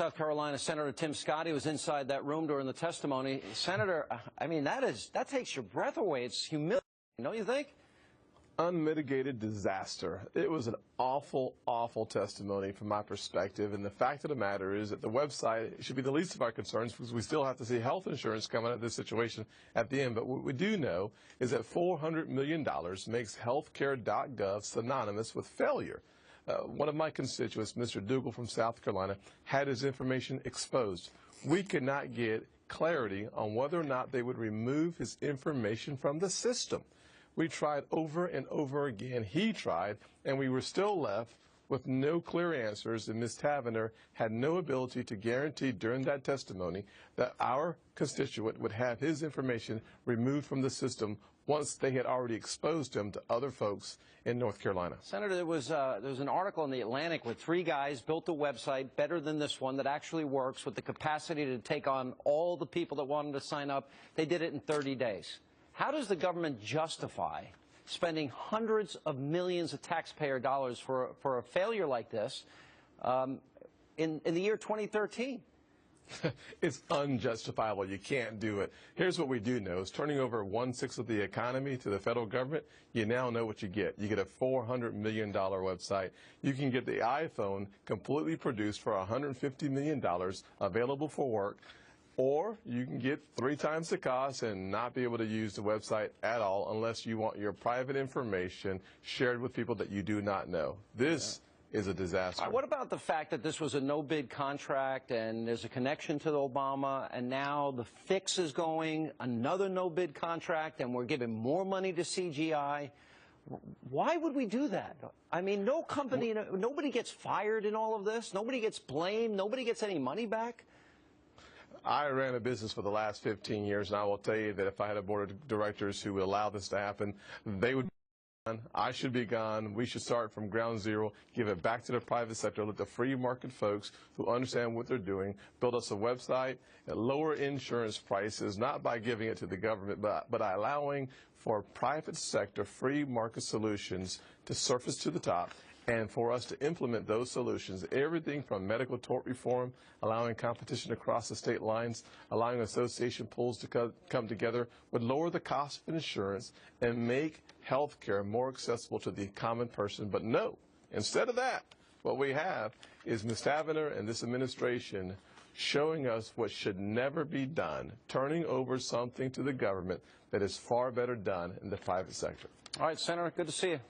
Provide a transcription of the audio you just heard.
South Carolina Senator Tim Scott was inside that room during the testimony. Senator, I mean, that takes your breath away. It's humiliating, don't you think? Unmitigated disaster. It was an awful, awful testimony from my perspective. And the fact of the matter is that the website should be the least of our concerns because we still have to see health insurance coming out of this situation at the end. But what we do know is that $400 million makes Healthcare.gov synonymous with failure. One of my constituents, Mr. Dougal from South Carolina, had his information exposed. We could not get clarity on whether or not they would remove his information from the system. We tried over and over again. He tried, and we were still left with no clear answers, and Ms. Tavener had no ability to guarantee during that testimony that our constituent would have his information removed from the system once they had already exposed him to other folks in North Carolina. Senator, there was an article in the Atlantic where 3 guys built a website better than this one that actually works with the capacity to take on all the people that wanted to sign up. They did it in 30 days. How does the government justify spending hundreds of millions of taxpayer dollars for a failure like this in the year 2013? It's unjustifiable. You can't do it. Here's what we do know is turning over 1/6 of the economy to the federal government, you now know what you get. You get a $400 million website. You can get the iPhone completely produced for $150 million, available for work. Or you can get 3 times the cost and not be able to use the website at all unless you want your private information shared with people that you do not know. This is a disaster. What about the fact that this was a no-bid contract and there's a connection to Obama, and now the fix is going, another no-bid contract, and we're giving more money to CGI? Why would we do that? I mean, no company, nobody gets fired in all of this. Nobody gets blamed. Nobody gets any money back. I ran a business for the last 15 years, and I will tell you that if I had a board of directors who would allow this to happen, they would be gone. I should be gone. We should start from ground zero, give it back to the private sector, let the free market folks who understand what they're doing build us a website at lower insurance prices, not by giving it to the government, but by allowing for private sector free market solutions to surface to the top. And for us to implement those solutions, everything from medical tort reform, allowing competition across the state lines, allowing association pools to come together, would lower the cost of insurance and make health care more accessible to the common person. But no, instead of that, what we have is Ms. Tavener and this administration showing us what should never be done, turning over something to the government that is far better done in the private sector. All right, Senator, good to see you.